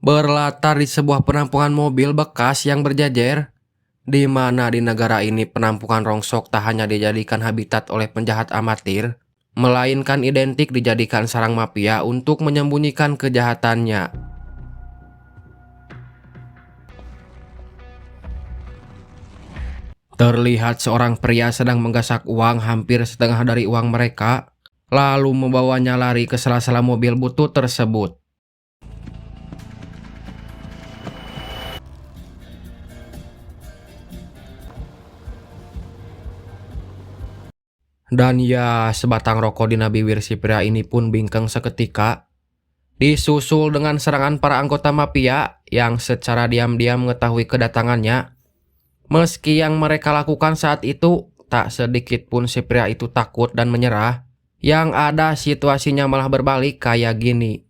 Berlatar di sebuah penampungan mobil bekas yang berjejer, di mana di negara ini penampungan rongsok tak hanya dijadikan habitat oleh penjahat amatir, melainkan identik dijadikan sarang mafia untuk menyembunyikan kejahatannya. Terlihat seorang pria sedang menggasak uang hampir setengah dari uang mereka, lalu membawanya lari ke sela-sela mobil butut tersebut. Dan ya, sebatang rokok di bibir si pria ini pun bingkeng seketika, disusul dengan serangan para anggota mafia yang secara diam-diam mengetahui kedatangannya. Meski yang mereka lakukan saat itu, tak sedikit pun si pria itu takut dan menyerah. Yang ada situasinya malah berbalik kayak gini.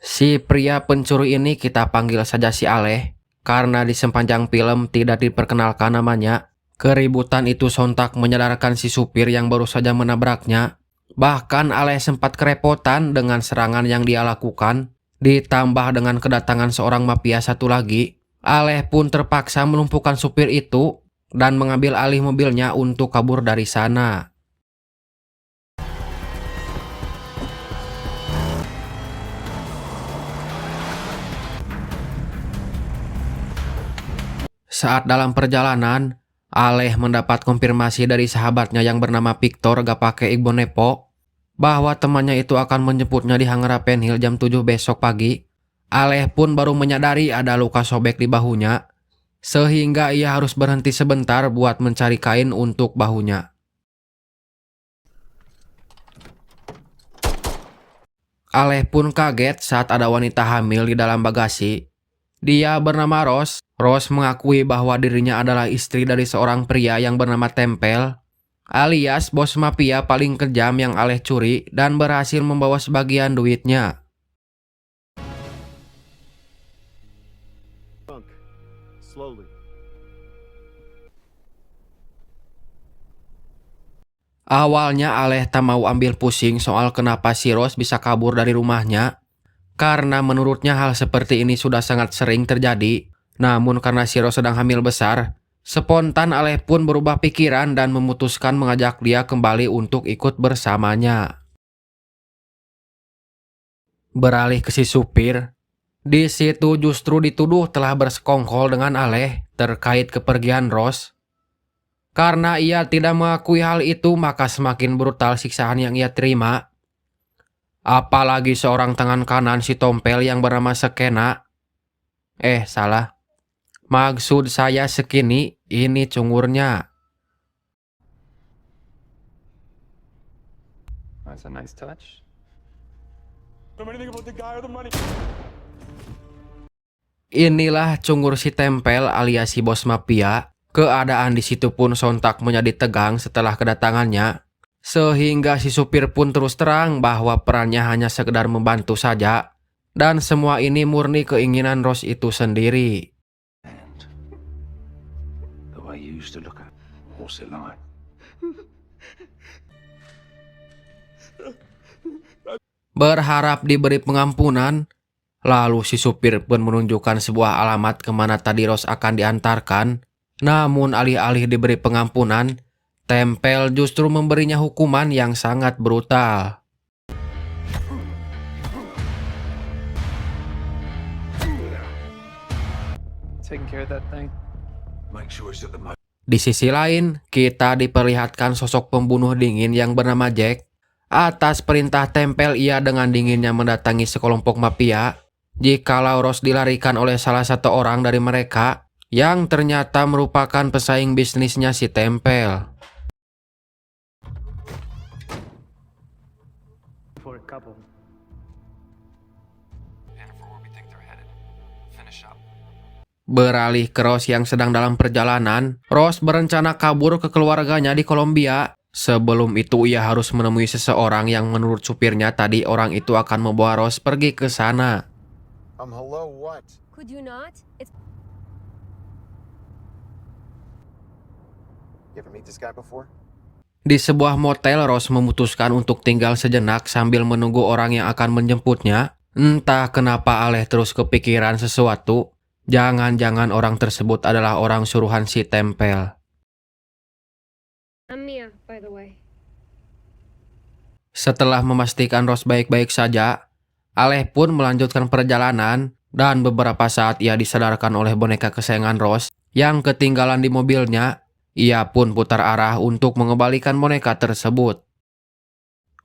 Si pria pencuri ini kita panggil saja si Aleh, karena di sepanjang film tidak diperkenalkan namanya. Keributan itu sontak menyadarkan si supir yang baru saja menabraknya. Bahkan Aleh sempat kerepotan dengan serangan yang dia lakukan. Ditambah dengan kedatangan seorang mafia satu lagi, Aleh pun terpaksa melumpuhkan supir itu dan mengambil alih mobilnya untuk kabur dari sana. Saat dalam perjalanan, Aleh mendapat konfirmasi dari sahabatnya yang bernama Victor Gapake Igbonepo bahwa temannya itu akan menjemputnya di Hangarapen Hill jam 7 besok pagi. Aleh pun baru menyadari ada luka sobek di bahunya, sehingga ia harus berhenti sebentar buat mencari kain untuk bahunya. Aleh pun kaget saat ada wanita hamil di dalam bagasi. Dia bernama Rose. Rose mengakui bahwa dirinya adalah istri dari seorang pria yang bernama Tempel, alias bos mafia paling kejam yang Aleh curi dan berhasil membawa sebagian duitnya. Awalnya Aleh tak mau ambil pusing soal kenapa si Rose bisa kabur dari rumahnya, karena menurutnya hal seperti ini sudah sangat sering terjadi. Namun karena si Rose sedang hamil besar, spontan Aleh pun berubah pikiran dan memutuskan mengajak dia kembali untuk ikut bersamanya. Beralih ke si supir, di situ justru dituduh telah bersekongkol dengan Aleh terkait kepergian Rose. Karena ia tidak mengakui hal itu, maka semakin brutal siksaan yang ia terima. Apalagi seorang tangan kanan si Tompel yang bernama Sekena. Salah. Maksud saya Sekini, ini cungurnya. That's a nice touch. Inilah cungur si Tempel alias si bos mafia. Keadaan di situ pun sontak menjadi tegang setelah kedatangannya. Sehingga si supir pun terus terang bahwa perannya hanya sekedar membantu saja. Dan semua ini murni keinginan Rose itu sendiri. The way you used to look at what's it like? Berharap diberi pengampunan, lalu si supir pun menunjukkan sebuah alamat kemana tadi Rose akan diantarkan. Namun alih-alih diberi pengampunan, Tempel justru memberinya hukuman yang sangat brutal. Taking care of that thing? Di sisi lain, kita diperlihatkan sosok pembunuh dingin yang bernama Jack. Atas perintah Tempel, ia dengan dinginnya mendatangi sekelompok mafia. Jikalau Rose dilarikan oleh salah satu orang dari mereka, yang ternyata merupakan pesaing bisnisnya si Tempel. For a couple. And for where we think they're headed. Finish up. Beralih ke Rose yang sedang dalam perjalanan, Rose berencana kabur ke keluarganya di Kolombia. Sebelum itu ia harus menemui seseorang yang menurut supirnya tadi orang itu akan membawa Rose pergi ke sana. Hello, what? Could you not? It's You ever meet this guy before? Di sebuah motel, Ross memutuskan untuk tinggal sejenak sambil menunggu orang yang akan menjemputnya. Entah kenapa Aleh terus kepikiran sesuatu. Jangan-jangan orang tersebut adalah orang suruhan si Tempel. I'm Mia, by the way. Setelah memastikan Ross baik-baik saja, Aleh pun melanjutkan perjalanan dan beberapa saat ia disadarkan oleh boneka kesayangan Ross yang ketinggalan di mobilnya. Ia pun putar arah untuk mengembalikan boneka tersebut.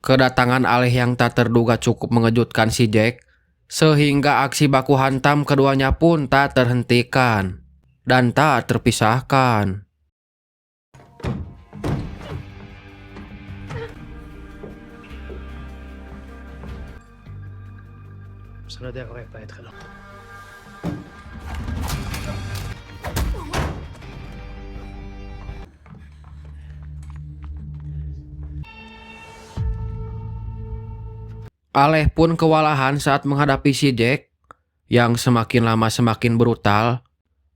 Kedatangan Aleh yang tak terduga cukup mengejutkan si Jack, sehingga aksi baku hantam keduanya pun tak terhentikan dan tak terpisahkan. Ça ne devrait pas être long. Aleh pun kewalahan saat menghadapi si Jack yang semakin lama semakin brutal.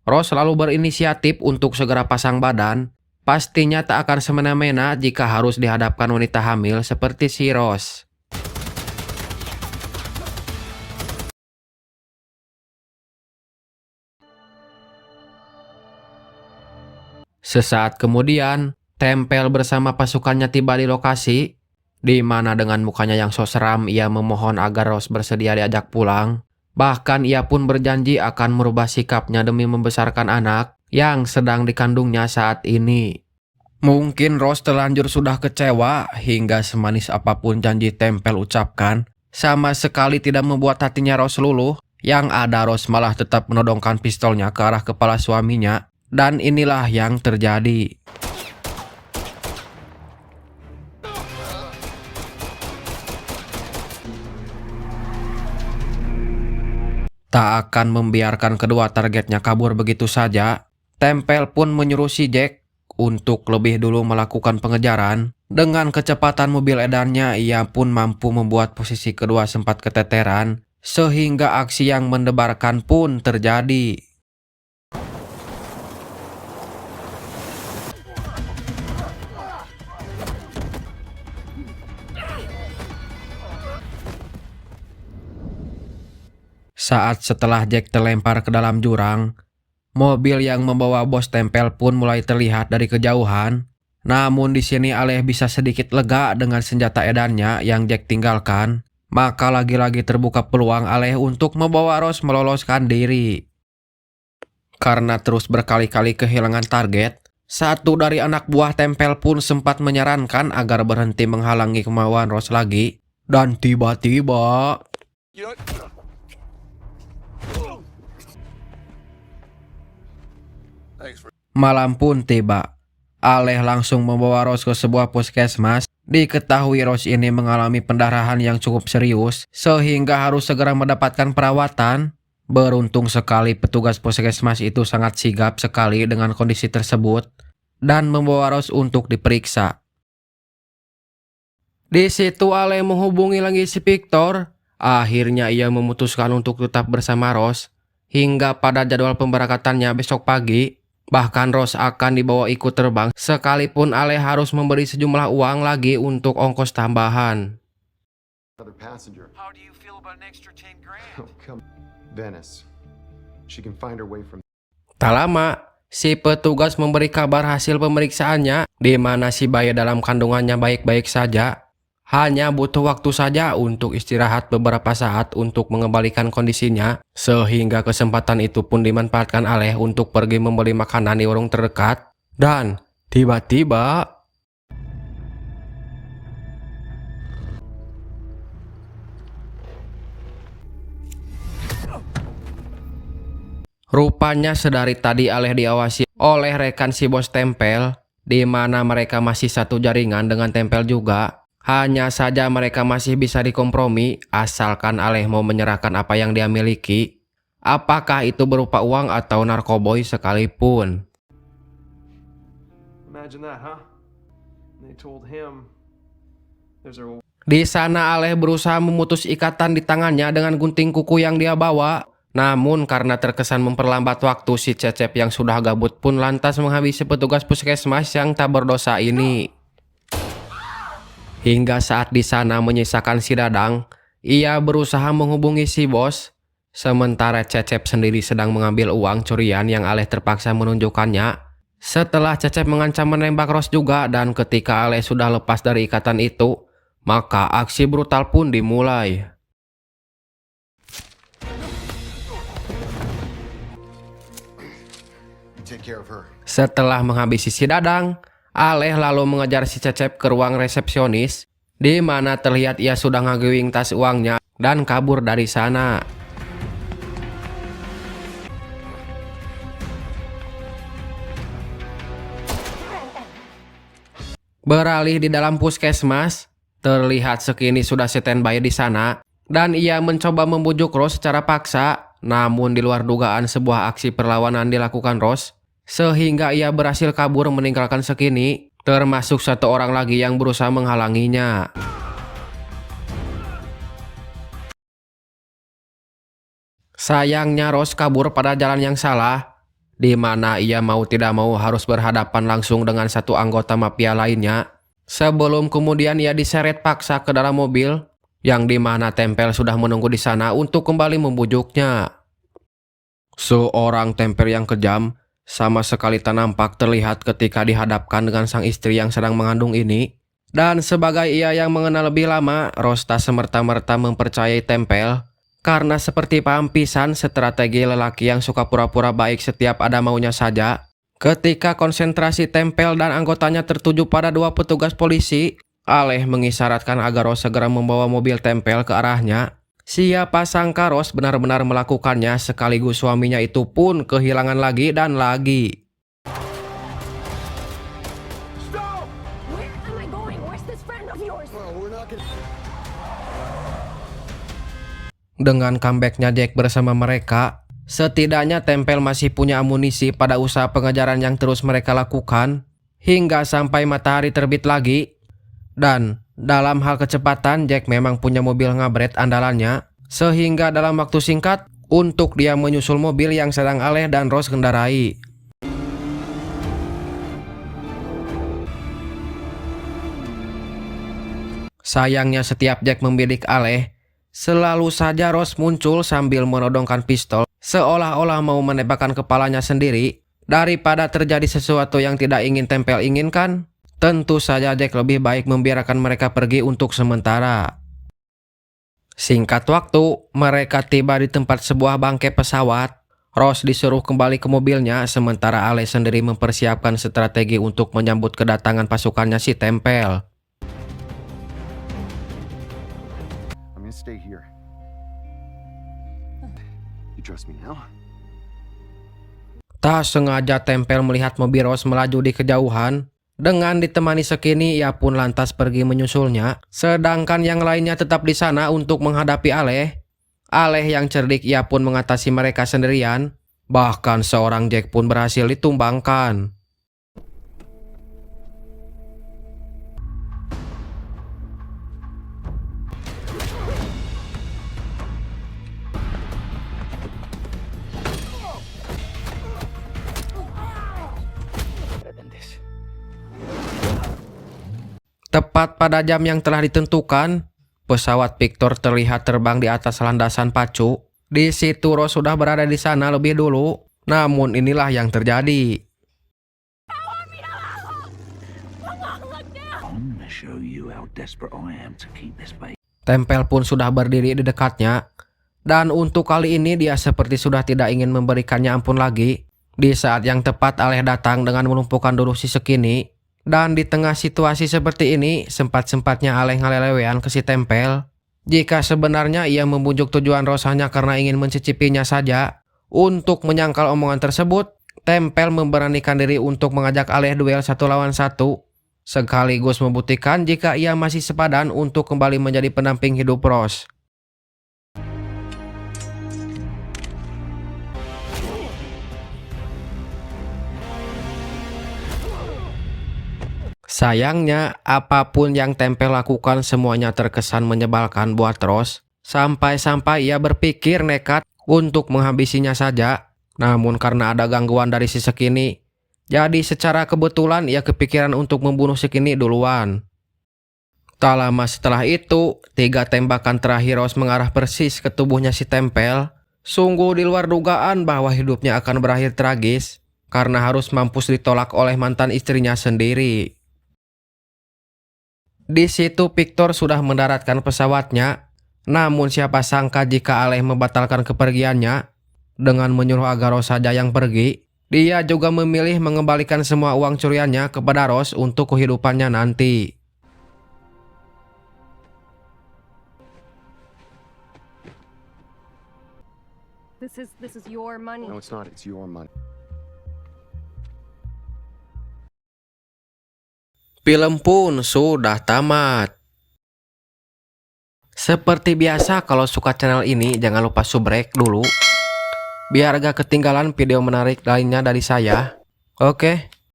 Ross selalu berinisiatif untuk segera pasang badan. Pastinya tak akan semena-mena jika harus dihadapkan wanita hamil seperti si Ross. Sesaat kemudian, Tempel bersama pasukannya tiba di lokasi, di mana dengan mukanya yang so seram ia memohon agar Ross bersedia diajak pulang. Bahkan ia pun berjanji akan merubah sikapnya demi membesarkan anak yang sedang dikandungnya saat ini. Mungkin Ross terlanjur sudah kecewa hingga semanis apapun janji Tempel ucapkan, sama sekali tidak membuat hatinya Ross luluh. Yang ada Ross malah tetap menodongkan pistolnya ke arah kepala suaminya. Dan inilah yang terjadi. Tak akan membiarkan kedua targetnya kabur begitu saja. Tempel pun menyuruh si Jack untuk lebih dulu melakukan pengejaran. Dengan kecepatan mobil edannya, ia pun mampu membuat posisi kedua sempat keteteran, sehingga aksi yang mendebarkan pun terjadi. Saat setelah Jack terlempar ke dalam jurang, mobil yang membawa bos Tempel pun mulai terlihat dari kejauhan. Namun di sini Aleh bisa sedikit lega dengan senjata edannya yang Jack tinggalkan. Maka lagi-lagi terbuka peluang Aleh untuk membawa Ross meloloskan diri. Karena terus berkali-kali kehilangan target, satu dari anak buah Tempel pun sempat menyarankan agar berhenti menghalangi kemauan Ross lagi. Dan tiba-tiba... Malam pun tiba. Aleh langsung membawa Ross ke sebuah puskesmas. Diketahui Ross ini mengalami pendarahan yang cukup serius, sehingga harus segera mendapatkan perawatan. Beruntung sekali petugas puskesmas itu sangat sigap sekali dengan kondisi tersebut, dan membawa Ross untuk diperiksa. Di situ Aleh menghubungi lagi si Victor. Akhirnya ia memutuskan untuk tetap bersama Ross, hingga pada jadwal pemberangkatannya besok pagi. Bahkan Ross akan dibawa ikut terbang, sekalipun Aleh harus memberi sejumlah uang lagi untuk ongkos tambahan. Other passenger. How do you feel about an extra 10 grand? Oh, come. Venice. She can find her way from. Tak lama, si petugas memberi kabar hasil pemeriksaannya, di mana si bayi dalam kandungannya baik-baik saja. Hanya butuh waktu saja untuk istirahat beberapa saat untuk mengembalikan kondisinya, sehingga kesempatan itu pun dimanfaatkan Aleh untuk pergi membeli makanan di warung terdekat. Dan tiba-tiba... Rupanya sedari tadi Aleh diawasi oleh rekan si bos Tempel, di mana mereka masih satu jaringan dengan Tempel juga. Hanya saja mereka masih bisa dikompromi asalkan Aleh mau menyerahkan apa yang dia miliki. Apakah itu berupa uang atau narkoboy sekalipun. Imagine that, huh? They told him there's a... Di sana Aleh berusaha memutus ikatan di tangannya dengan gunting kuku yang dia bawa. Namun karena terkesan memperlambat waktu, si Cecep yang sudah gabut pun lantas menghabisi petugas puskesmas yang tak berdosa ini. Hingga saat di sana menyisakan si Dadang, ia berusaha menghubungi si bos. Sementara Cecep sendiri sedang mengambil uang curian yang Aleh terpaksa menunjukkannya. Setelah Cecep mengancam menembak Ros juga, dan ketika Aleh sudah lepas dari ikatan itu, maka aksi brutal pun dimulai. Take care of her. Setelah menghabisi si Dadang, Aleh lalu mengejar si Cecep ke ruang resepsionis, di mana terlihat ia sudah ngagewing tas uangnya dan kabur dari sana. Beralih di dalam puskesmas, terlihat Sekini sudah standby di sana dan ia mencoba membujuk Ros secara paksa, namun di luar dugaan sebuah aksi perlawanan dilakukan Ros, sehingga ia berhasil kabur meninggalkan Sekini, termasuk satu orang lagi yang berusaha menghalanginya. Sayangnya Ros kabur pada jalan yang salah, di mana ia mau tidak mau harus berhadapan langsung dengan satu anggota mafia lainnya, sebelum kemudian ia diseret paksa ke dalam mobil, yang di mana Tempel sudah menunggu di sana untuk kembali membujuknya. Seorang Tempel yang kejam sama sekali tak nampak terlihat ketika dihadapkan dengan sang istri yang sedang mengandung ini. Dan sebagai ia yang mengenal lebih lama, Ros tak semerta-merta mempercayai Tempel, karena seperti paham pisan strategi lelaki yang suka pura-pura baik setiap ada maunya saja. Ketika konsentrasi Tempel dan anggotanya tertuju pada dua petugas polisi, Aleh mengisyaratkan agar Ros segera membawa mobil Tempel ke arahnya. Siapa sangka Ros benar-benar melakukannya, sekaligus suaminya itu pun kehilangan lagi dan lagi. Stop! Where am I going? Where's this friend of yours? Well, we're not gonna... Dengan comebacknya Jack bersama mereka, setidaknya Tempel masih punya amunisi pada usaha pengejaran yang terus mereka lakukan, hingga sampai matahari terbit lagi. Dan dalam hal kecepatan, Jack memang punya mobil ngabret andalannya, sehingga dalam waktu singkat, untuk dia menyusul mobil yang sedang Aleh dan Ros kendarai. Sayangnya setiap Jack membidik Aleh, selalu saja Ros muncul sambil menodongkan pistol, seolah-olah mau menembakkan kepalanya sendiri. Daripada terjadi sesuatu yang tidak ingin Tempel inginkan, tentu saja Jack lebih baik membiarkan mereka pergi untuk sementara. Singkat waktu, mereka tiba di tempat sebuah bangkai pesawat. Ros disuruh kembali ke mobilnya, sementara Aleh sendiri mempersiapkan strategi untuk menyambut kedatangan pasukannya si Tempel. I'm gonna stay here. You trust me now? Tak sengaja Tempel melihat mobil Ros melaju di kejauhan. Dengan ditemani Sekini, ia pun lantas pergi menyusulnya, sedangkan yang lainnya tetap di sana untuk menghadapi Aleh. Aleh yang cerdik, ia pun mengatasi mereka sendirian. Bahkan seorang Jack pun berhasil ditumbangkan. Tepat pada jam yang telah ditentukan, pesawat Victor terlihat terbang di atas landasan pacu. Di situ Ros sudah berada di sana lebih dulu. Namun inilah yang terjadi. I'm gonna show you how desperate I am to keep this baby. Tempel pun sudah berdiri di dekatnya. Dan untuk kali ini dia seperti sudah tidak ingin memberikannya ampun lagi. Di saat yang tepat Aleh datang dengan melumpuhkan dulu si Sekini. Dan di tengah situasi seperti ini, sempat-sempatnya Aleh ngalelewean ke si Tempel. Jika sebenarnya ia membujuk tujuan Ros hanya karena ingin mencicipinya saja, untuk menyangkal omongan tersebut, Tempel memberanikan diri untuk mengajak Aleh duel 1 lawan 1, sekaligus membuktikan jika ia masih sepadan untuk kembali menjadi pendamping hidup Ros. Sayangnya, apapun yang Tempel lakukan semuanya terkesan menyebalkan buat Ros. Sampai-sampai ia berpikir nekat untuk menghabisinya saja. Namun karena ada gangguan dari si Sekini, jadi secara kebetulan ia kepikiran untuk membunuh Sekini duluan. Tak lama setelah itu, 3 tembakan terakhir Rose mengarah persis ke tubuhnya si Tempel. Sungguh di luar dugaan bahwa hidupnya akan berakhir tragis karena harus mampus ditolak oleh mantan istrinya sendiri. Di situ Victor sudah mendaratkan pesawatnya, namun siapa sangka jika Aleh membatalkan kepergiannya dengan menyuruh agar Rose saja yang pergi. Dia juga memilih mengembalikan semua uang curiannya kepada Rose untuk kehidupannya nanti. This is your money. No, it's not. It's your money. Film pun sudah tamat. Seperti biasa, kalau suka channel ini jangan lupa subrek dulu biar gak ketinggalan video menarik lainnya dari saya. Oke.